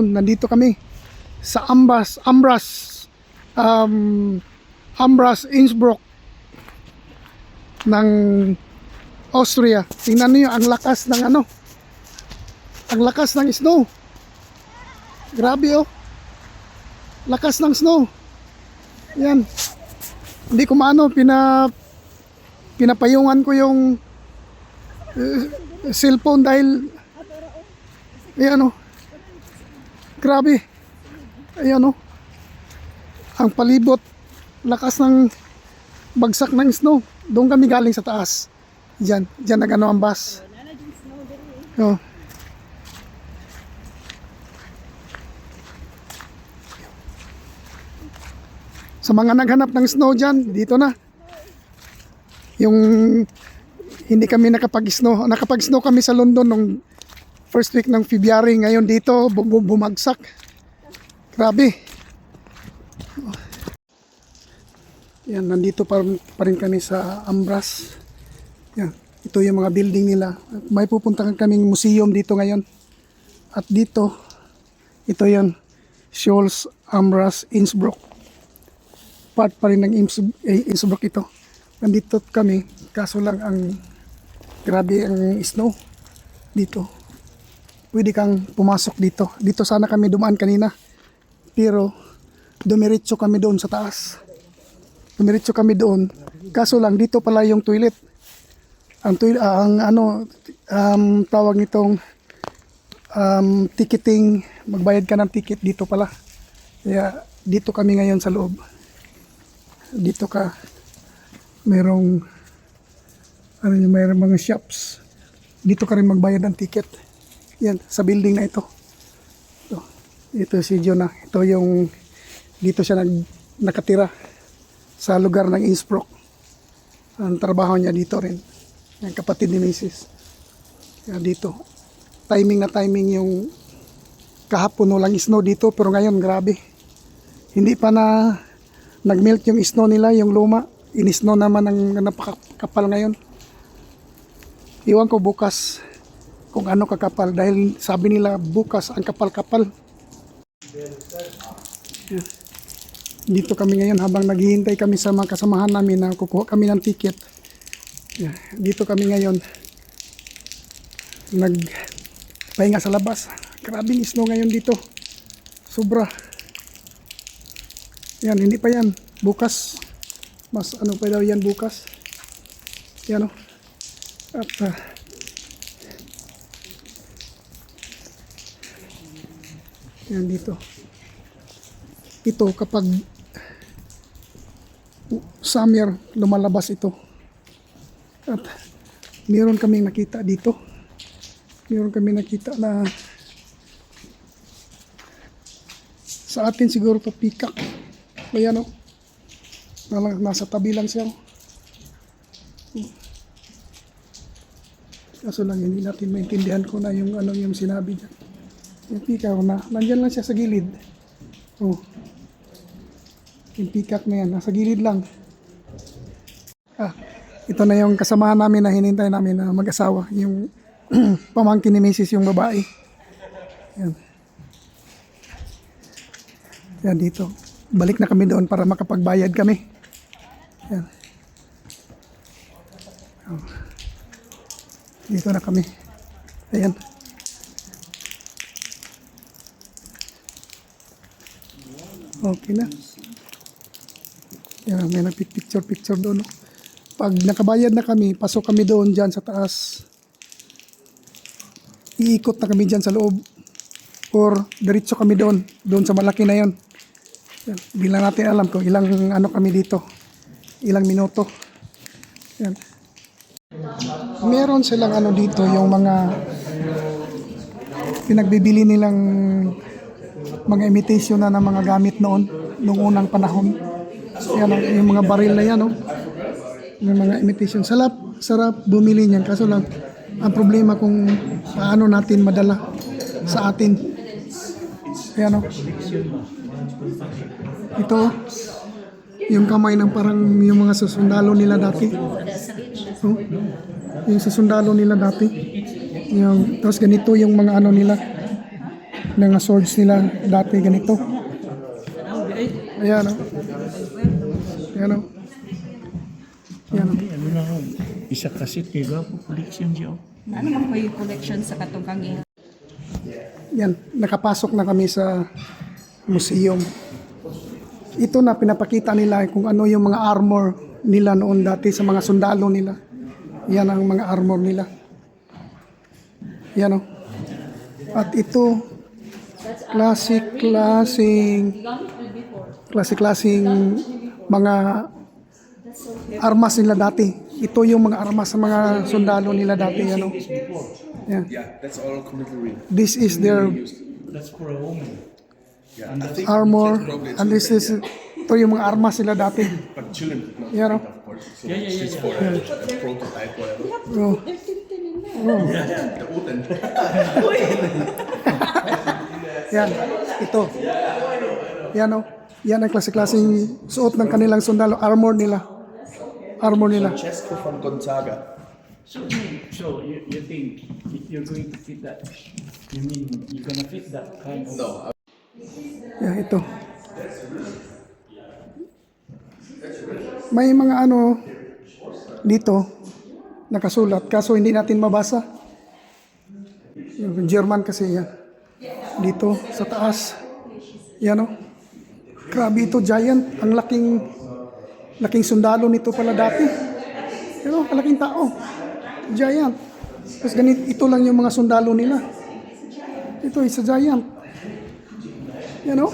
Nandito kami sa Ambras Innsbruck ng Austria. Tingnan niyo ang lakas ng ang lakas ng snow. Grabe oh. Lakas ng snow. Yan. Hindi ko pinapayungan ko yung cellphone dahil ayan oh. Grabe. Ayan oh. Ang palibot. Lakas ng bagsak ng snow. Doon kami galing sa taas. Diyan nag ang bus. Oh. Sa mga naghanap ng snow dyan, dito na. Yung hindi kami nakapag-snow kami sa London nung first week ng February. Ngayon dito, bumagsak. Grabe. Yan, nandito pa rin kami sa Ambras. Yan, ito yung mga building nila. May pupuntahan kaming museum dito ngayon. At dito, ito yan, Scholz Ambras Innsbruck. Part pa rin ng Innsbruck ito. Nandito kami, kaso lang grabe ang snow dito. Pwede kang pumasok dito. Dito sana kami dumaan kanina. Pero dumiretso kami doon sa taas. Dumiretso kami doon. Kaso lang dito pala yung toilet. Ang toilet tawag nitong ticketing, magbayad ka ng ticket dito pala. Kaya dito kami ngayon sa loob. Dito ka merong mga shops. Dito ka rin magbayad ng ticket. Yan, sa building na ito. Ito si Jonah. Ito yung dito siya nakatira sa lugar ng Innsbruck. Ang trabaho niya dito rin. Yung kapatid ni Mrs. Kaya dito. Timing yung kahapon walang snow dito, pero ngayon grabe. Hindi pa na nagmelt yung snow nila, yung luma. Inisnow naman ang napakapal ngayon. Iwan ko bukas kung ano kakapal dahil sabi nila bukas ang kapal-kapal. Dito kami ngayon habang naghihintay kami sa mga kasamahan namin na kukuha kami ng ticket. Dito kami ngayon nagpahinga sa labas. Grabing snow ngayon dito. Sobra. Yan, hindi pa yan. Bukas. Mas ano pa daw yan bukas. Yan o. At yan dito. Ito kapag summer lumalabas ito. At meron kaming nakita dito. Meron kaming nakita na sa atin siguro to peacock. Ayan o. Nasa tabi lang siya. Kaso lang hindi natin maintindihan ko na yung yung sinabi niya. Yung peacock na, nandyan lang siya sa gilid. Oh. Yung peacock na yan, nasa gilid lang. Ito na yung kasamahan namin na hinintay namin na mag-asawa. Yung pamangkin ni Mrs. yung babae. Yan. Yan dito. Balik na kami doon para makapagbayad kami. Yan. Oh. Dito na kami. Ayan. Okay na. Yan, may nagpicture doon. Pag nakabayad na kami, pasok kami doon dyan sa taas. Iikot na kami dyan sa loob. Or diretso kami doon sa malaki na yon. Yan. Bilang natin alam kung ilang kami dito. Ilang minuto. Yan. Meron silang dito yung mga pinagbibili nilang mga imitation na ng mga gamit noong unang panahon. Yan, yung mga baril na yan, yung mga imitation. Sarap bumili niyan. Kaso lang, ang problema kung paano natin madala sa atin. Ayan ito, yung kamay ng parang yung mga susundalo nila dati. Yung susundalo nila dati. Tapos ganito yung mga nila. Mga swords nila dati ganito. Ayan o. Ayan o. Ayan o. Ano na ako, isa kasit kay Gapo, collection siya. Ano man po yung collection sa katungkang iha? Yan, nakapasok na kami sa museum. Ito na pinapakita nila kung ano yung mga armor nila noon dati sa mga sundalo nila. Yan ang mga armor nila. Yan o. At ito, klaseng mga armas nila dati. Ito yung mga armas sa mga sundalo nila dati. Yan o. Yan. Yeah, that's all completely real. This is their That's for a woman. Yeah, I think armor, probably and this is, ito yung mga armas nila dati. but children could not Yeah, no? find, of course. So it's for a prototype, whatever. Oh. The Uten. Yan, ito. Yan o. Yan ang klase-klaseng suot ng kanilang sundalo. Armor nila. Armor nila. Francesco from Gonzaga. So you think if you're going to fit that, you mean you're gonna fit that kind of... No, Yan, ito. May mga ano dito nakasulat kaso hindi natin mabasa. Yung German kasi yan. Dito sa taas. Yan o. Grabe ito, giant. Ang laking sundalo nito pala dati. Yan o, kalaking tao. Giant. Tapos ganito, ito lang yung mga sundalo nila. Ito, isa giant. Yan o.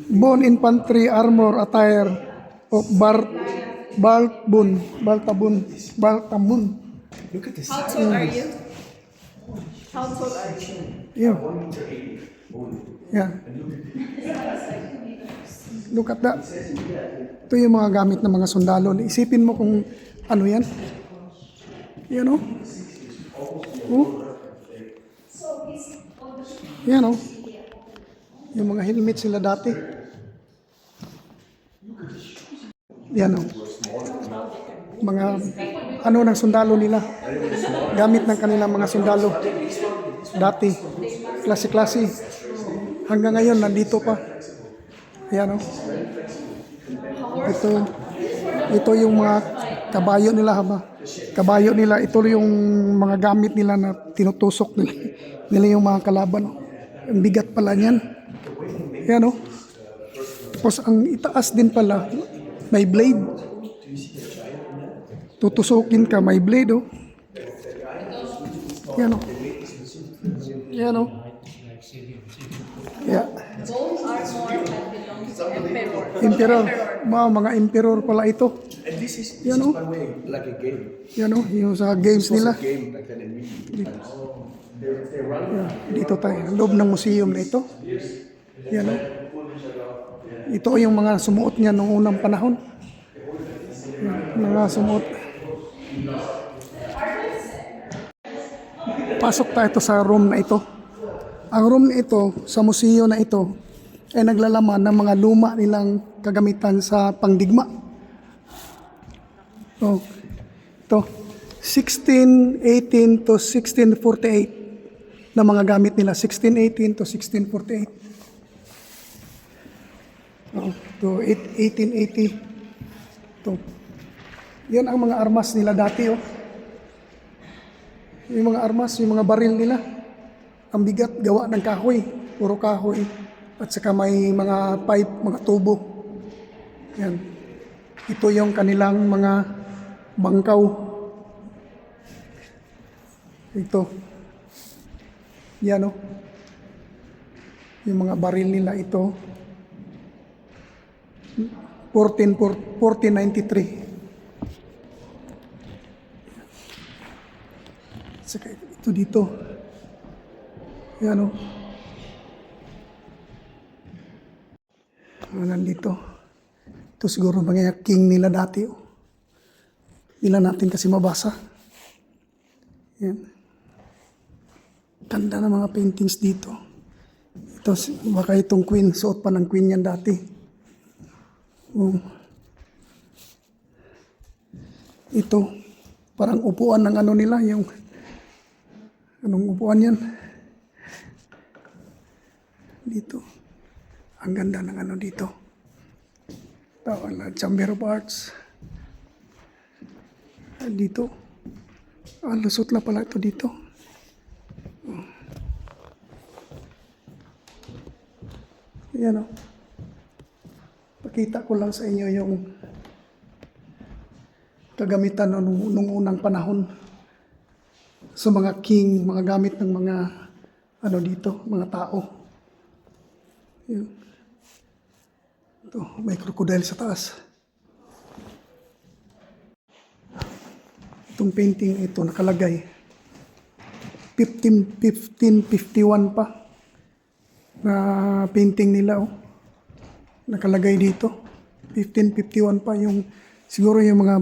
Bone infantry armor attire of Baltabun. look at this. How tall are you? How tall are you? Yeah. Look at that. Ito yung mga gamit ng mga sundalo. Isipin mo kung ano yan. Yan o. Oh. Yan o. Yung mga helmet sila dati. Yan o. Mga ano ng sundalo nila. Gamit ng kanilang mga sundalo. Dati. Klase-klase. Hanggang ngayon, nandito pa. Ayan o. Ito yung mga kabayo nila haba. Kabayo nila, ito yung mga gamit nila na tinutusok nila yung mga kalaban. Ang bigat pala niyan. Ayan o. Tapos ang itaas din pala, may blade. Tutusukin ka, may blade o. Ayan o. Ayan o. Yeah. Gold armor that belongs to emperor. Emperor. Mga emperor pala ito. And this is Yan o. by the way like a game. Yan o, yung sa games It was nila. a game back then in Wien. They run. Yan, dito tayo, loob ng museum na ito. Yan o. Ito yung mga sumuot niya noong unang panahon. Yan, mga sumuot. Pasok tayo sa room na ito. Ang room na ito, sa museo na ito, ay naglalaman ng mga luma nilang kagamitan sa pangdigma. Oh, ito, 1618 to 1648 na mga gamit nila, 1618 to 1648. Oh, to 1880. Ito. Yan ang mga armas nila dati, oh. Yung mga armas, yung mga baril nila. Ang bigat, gawa ng kahoy. Puro kahoy. At saka may mga pipe, mga tubo. Yan. Ito yung kanilang mga bangkaw. Ito. Yan o. Yung mga baril nila ito. 1493. Saka ito dito. Yan o. Nandito. Ito siguro mga king nila dati. Oh. Nila natin kasi mabasa. Yan. Ganda ng mga paintings dito. Ito, baka itong queen. Suot pa ng queen yan dati. Ito, parang upuan ng ano nila. Yung, anong upuan yan? Dito. Ang ganda ng ano dito. Tawag na Chamber of Arts. Dito. Lusot na pala ito dito. Ayan o. Pakita ko lang sa inyo yung kagamitan nung unang panahon sa mga king, mga gamit ng mga ano dito, mga tao. Yun. Ito, may crocodile sa taas. Itong painting ito nakalagay 1551 pa na painting nila oh. Nakalagay dito 1551 pa yung siguro yung mga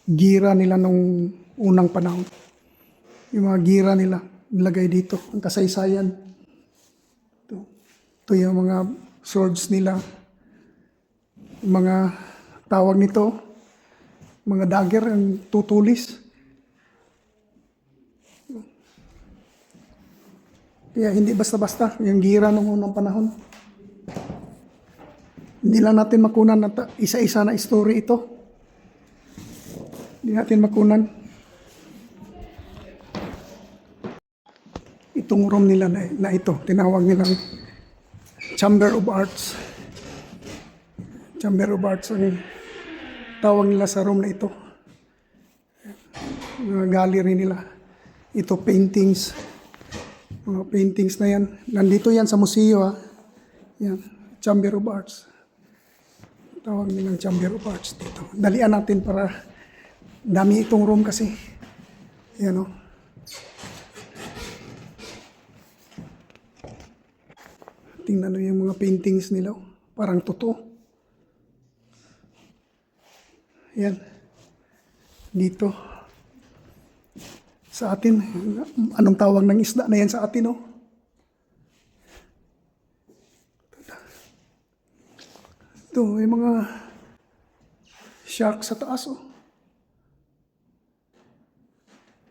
gira nila nung unang panahon. Yung mga gira nila nilagay dito, ang kasaysayan. Ito yung mga swords nila. Yung mga tawag nito, mga dagger ang tutulis. Kaya hindi basta-basta yung gira nung unang panahon. Hindi lang natin makunan na isa-isa na story ito. Hindi natin makunan. Itong room nila na ito, tinawag nilang Chamber of Arts. Chamber of Arts ang tawag nila sa room na ito. Mga gallery nila. Ito paintings. Mga paintings na yan. Nandito yan sa museo ha. Yan. Chamber of Arts. Tawag nilang Chamber of Arts dito. Dalian natin para dami itong room kasi. Yan o. Tingnan nyo yung mga paintings nila. Parang totoo. Yan. Dito. Sa atin. Anong tawag ng isda na yan sa atin, oh? Ito, may mga shark sa taas, oh.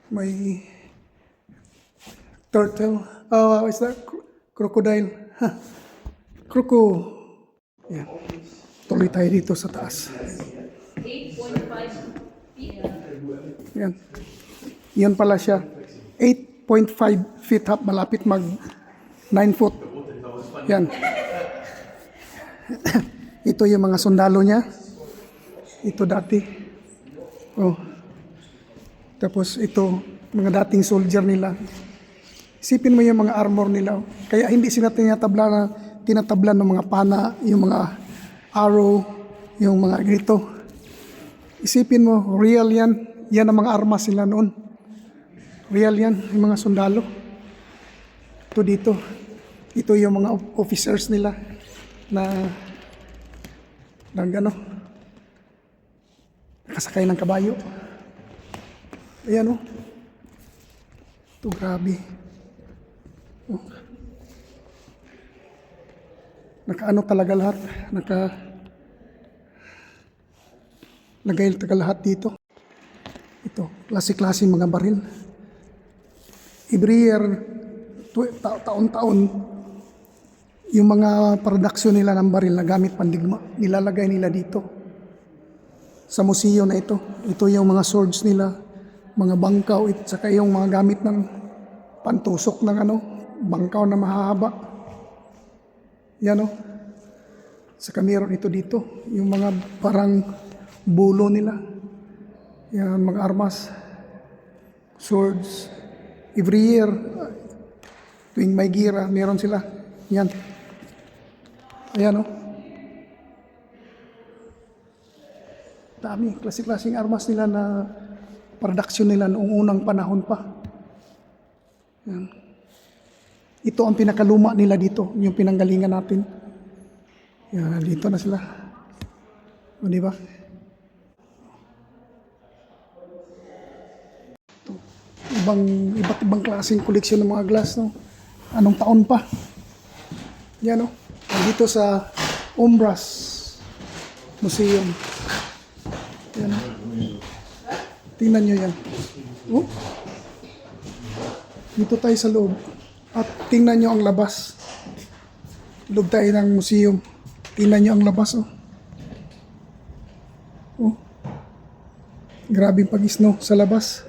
May turtle. Is that crocodile? Croco. Yan. Tuloy tayo dito sa taas. 8.5 feet. Yan. Yan pala siya. 8.5 feet up. Malapit mag 9 foot. Yan. Ito yung mga sundalo niya. Ito dati. Oh. Tapos ito, mga dating soldier nila. Isipin mo yung mga armor nila. Kaya hindi sila tinatablan ng mga pana, yung mga arrow, yung mga grito. Isipin mo, real yan. Yan ang mga armas sila noon. Real yan, yung mga sundalo. Ito dito. Ito yung mga officers nila na nakasakay ng kabayo. Ayan o. Ito grabe. Oh. Nakaano talaga lahat. Lagay talaga lahat dito. Ito, klase-klase mga baril. Every year, taon-taon, yung mga production nila ng baril na gamit pandigma, nilalagay nila dito. Sa museo na ito. Ito yung mga swords nila, mga bangkaw, at saka yung mga gamit ng pantusok ng bangkaw na mahahaba. Yan o. Saka meron ito dito. Yung mga parang bulo nila. Yan, mga armas. Swords. Every year, tuwing may gira, meron sila. Yan. Ayan o. Dami. Klase-klaseng armas nila na production nila noong unang panahon pa. Yan. Ito ang pinakaluma nila dito, yung pinanggalingan natin. Yan, dito na sila. O, di ba? Ito. Iba't ibang klaseng koleksyon ng mga glass, no? Anong taon pa? Yan, no? Dito sa Umbras Museum. Yan, no? Tingnan nyo yan. Oh. Dito tayo sa loob. At tingnan nyo ang labas. Loob tayo ng museum. Tingnan nyo ang labas, oh. Oh. Grabe pag-snow sa labas.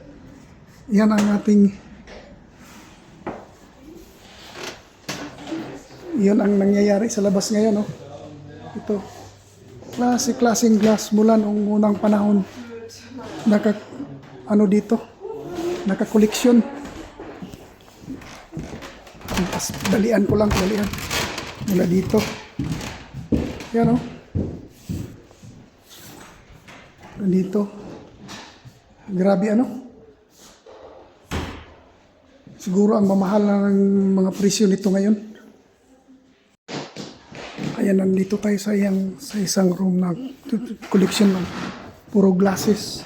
Yan ang ating... Yan ang nangyayari sa labas ngayon, oh. Ito. Klaseng glass mula noong unang panahon. Dito. Nakakoleksyon. Tapos dalian ko lang, dalian. Mula dito. Yan, oh. Dito. Grabe, ano? Siguro ang mamahal na ng mga presyo nito ngayon. Kaya nandito tayo sa isang room na collection ng puro glasses.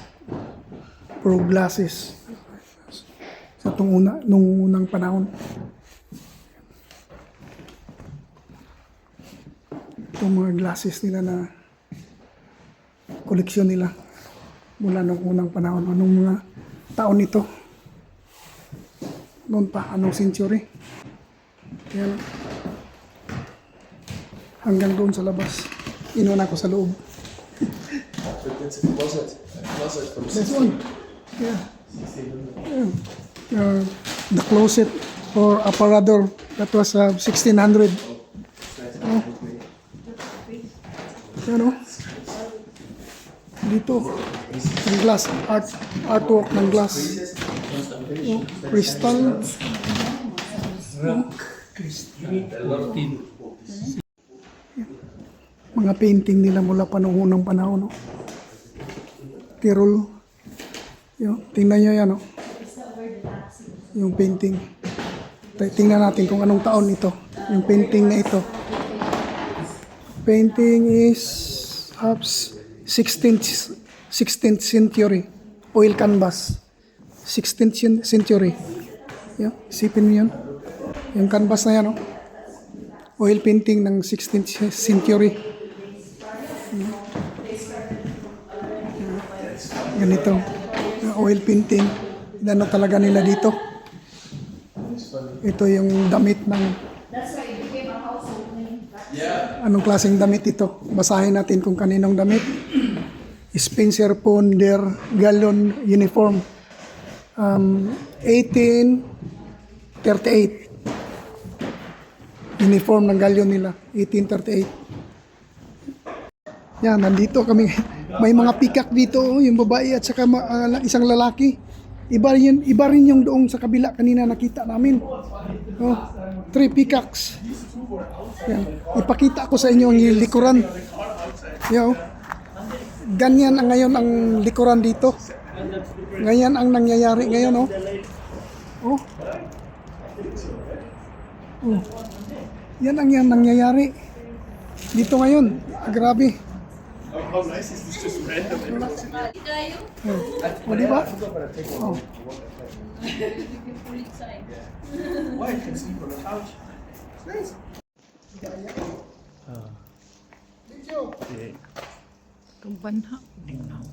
Puro glasses. Sa nung unang panahon. Itong mga glasses nila na koleksyon nila mula nung unang panahon. Anong mga taon ito? Noon pa, anong century? Kaya hanggang doon sa labas. Inuna ko sa loob. But that's a closet from This one. Yeah. The closet for aparador. That was 1600. Oh. Yan, oh. Dito. Ang glass. Artwork ng glass. Oh, crystal. Oh. Mga painting nila mula pa noong unang panahon. No? Tirol. Tingnan nyo yan. No? Yung painting. Tingnan natin kung anong taon ito. Yung painting na ito. Painting is 16th century. Oil canvas. 16th century. Isipin mo yan. Yung canvas na yan. No? Oil painting ng 16th century. Ganito. Oil painting. Ano talaga nila dito? Ito yung damit ng... Anong klaseng damit ito? Basahin natin kung kaninong damit. Spencer Ponder Gallon Uniform. 1838. Uniform ng galyon nila. 1838. Yan, nandito kami. May mga pikak dito, yung babae at saka isang lalaki. Iba rin yung doong sa kabila kanina nakita namin. 3 peacocks. Yan. Ipakita ko sa inyo ang likuran. Yan, oh. Ganyan ang ngayon ang likuran dito. Ganyan ang nangyayari ngayon, oh. Oh. Oh. Yan ang nangyayari dito ngayon. Grabe. How nice is this? Just random. O, di ba? Oh. Why? You can sleep on the couch. It's nice. Video. Kung banha, tingnan.